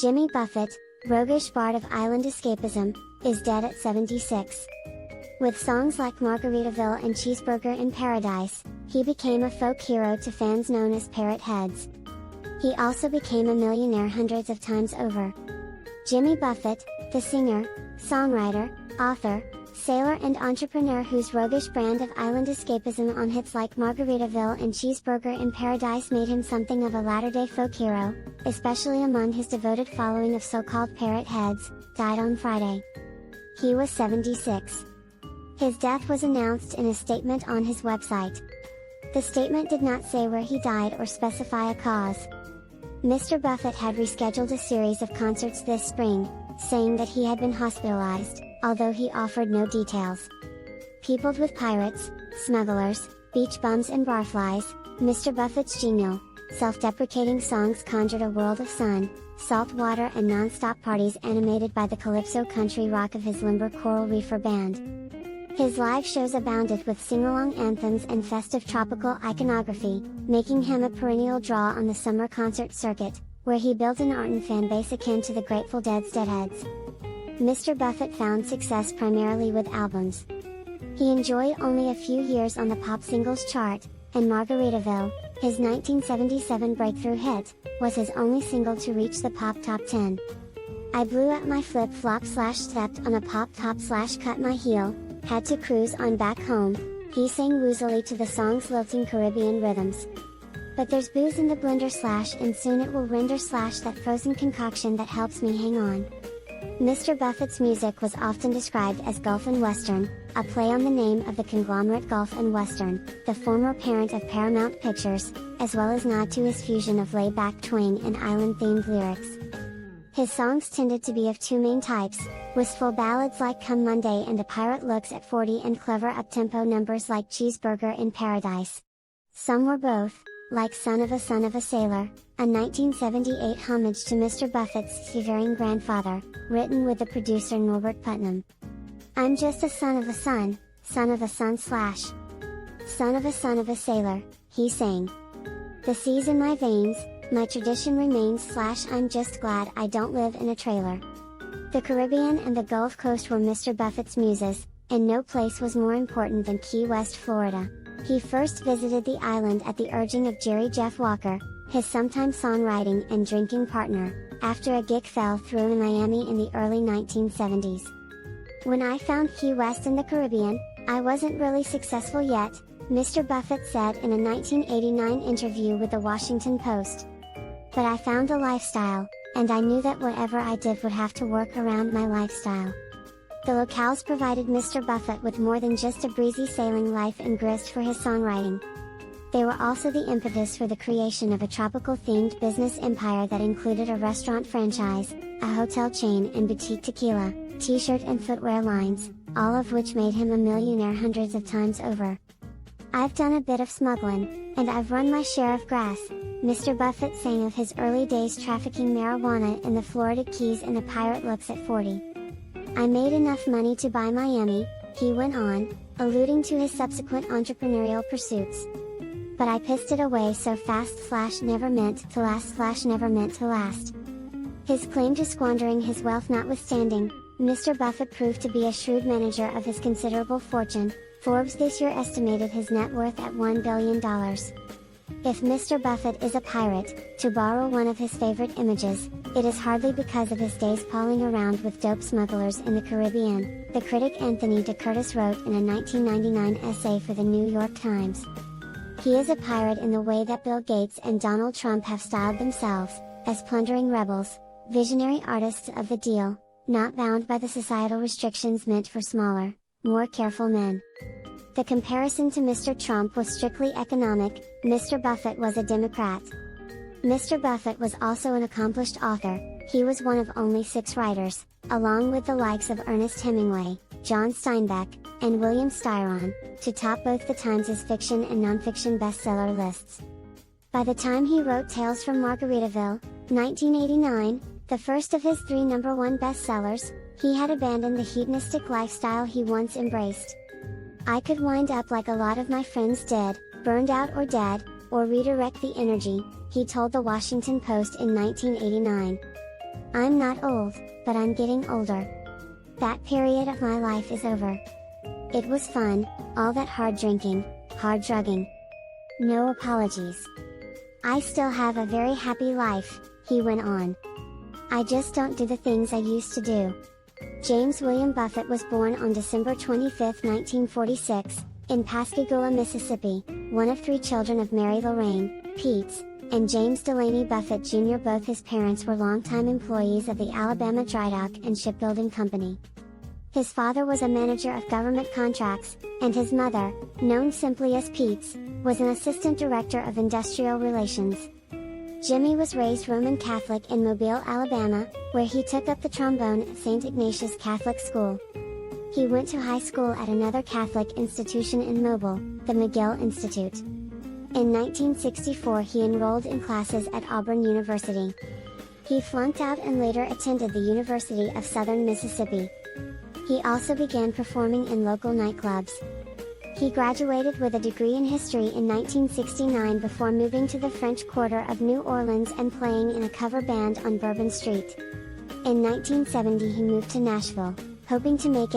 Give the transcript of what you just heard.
Jimmy Buffett, roguish bard of island escapism, is dead at 76. With songs like Margaritaville and Cheeseburger in Paradise, he became a folk hero to fans known as parrot heads. He also became a millionaire hundreds of times over. Jimmy Buffett, the singer, songwriter, author, sailor and entrepreneur whose roguish brand of island escapism on hits like Margaritaville and Cheeseburger in Paradise made him something of a latter-day folk hero, especially among his devoted following of so-called parrot heads, died on Friday. He was 76. His death was announced in a statement on his website. The statement did not say where he died or specify a cause. Mr. Buffett had rescheduled a series of concerts this spring, saying that he had been hospitalized, although he offered no details. Peopled with pirates, smugglers, beach bums and barflies, Mr. Buffett's genial, self-deprecating songs conjured a world of sun, salt water and non-stop parties animated by the calypso country rock of his limber coral reefer band. His live shows abounded with sing-along anthems and festive tropical iconography, making him a perennial draw on the summer concert circuit, where he built an ardent fan base akin to the Grateful Dead's Deadheads. Mr. Buffett found success primarily with albums. He enjoyed only a few years on the pop singles chart, and Margaritaville, his 1977 breakthrough hit, was his only single to reach the pop top 10. I blew up my flip-flop / stepped on a pop top / cut my heel, had to cruise on back home, he sang woozily to the song's lilting Caribbean rhythms. But there's booze in the blender / and soon it will render / that frozen concoction that helps me hang on. Mr. Buffett's music was often described as Gulf and Western, a play on the name of the conglomerate Gulf and Western, the former parent of Paramount Pictures, as well as nod to his fusion of laid-back twang and island-themed lyrics. His songs tended to be of two main types, wistful ballads like Come Monday and A Pirate Looks at 40 and clever up-tempo numbers like Cheeseburger in Paradise. Some were both, like Son of a Sailor, a 1978 homage to Mr. Buffett's seafaring grandfather, written with the producer Norbert Putnam. I'm just a son of a son of a son / son of a sailor, he sang. The sea's in my veins, my tradition remains / I'm just glad I don't live in a trailer. The Caribbean and the Gulf Coast were Mr. Buffett's muses, and no place was more important than Key West, Florida. He first visited the island at the urging of Jerry Jeff Walker, his sometime songwriting and drinking partner, after a gig fell through in Miami in the early 1970s. When I found Key West in the Caribbean, I wasn't really successful yet, Mr. Buffett said in a 1989 interview with the Washington Post. But I found a lifestyle, and I knew that whatever I did would have to work around my lifestyle. The locales provided Mr. Buffett with more than just a breezy sailing life and grist for his songwriting. They were also the impetus for the creation of a tropical-themed business empire that included a restaurant franchise, a hotel chain and boutique tequila, t-shirt and footwear lines, all of which made him a millionaire hundreds of times over. I've done a bit of smuggling, and I've run my share of grass, Mr. Buffett sang of his early days trafficking marijuana in the Florida Keys in A Pirate Looks at 40. I made enough money to buy Miami, he went on, alluding to his subsequent entrepreneurial pursuits. But I pissed it away so fast / never meant to last / never meant to last. His claim to squandering his wealth notwithstanding, Mr. Buffett proved to be a shrewd manager of his considerable fortune. Forbes this year estimated his net worth at $1 billion. If Mr. Buffett is a pirate, to borrow one of his favorite images, it is hardly because of his days palling around with dope smugglers in the Caribbean, the critic Anthony de Curtis wrote in a 1999 essay for the New York Times. He is a pirate in the way that Bill Gates and Donald Trump have styled themselves, as plundering rebels, visionary artists of the deal, not bound by the societal restrictions meant for smaller, more careful men. The comparison to Mr. Trump was strictly economic, Mr. Buffett was a Democrat. Mr. Buffett was also an accomplished author, he was one of only 6 writers, along with the likes of Ernest Hemingway, John Steinbeck, and William Styron, to top both the Times' fiction and nonfiction bestseller lists. By the time he wrote Tales from Margaritaville, 1989, the first of his 3 #1 bestsellers, he had abandoned the hedonistic lifestyle he once embraced. I could wind up like a lot of my friends did, burned out or dead, or redirect the energy, he told the Washington Post in 1989. I'm not old, but I'm getting older. That period of my life is over. It was fun, all that hard drinking, hard drugging. No apologies. I still have a very happy life," he went on. "I just don't do the things I used to do." James William Buffett was born on December 25, 1946, in Pascagoula, Mississippi, one of 3 children of Mary Lorraine, Peets, and James Delaney Buffett Jr. Both his parents were longtime employees of the Alabama Drydock and Shipbuilding Company. His father was a manager of government contracts, and his mother, known simply as Peets, was an assistant director of industrial relations. Jimmy was raised Roman Catholic in Mobile, Alabama, where he took up the trombone at St. Ignatius Catholic School. He went to high school at another Catholic institution in Mobile, the McGill Institute. In 1964 he enrolled in classes at Auburn University. He flunked out and later attended the University of Southern Mississippi. He also began performing in local nightclubs. He graduated with a degree in history in 1969 before moving to the French Quarter of New Orleans and playing in a cover band on Bourbon Street. In 1970 he moved to Nashville, hoping to make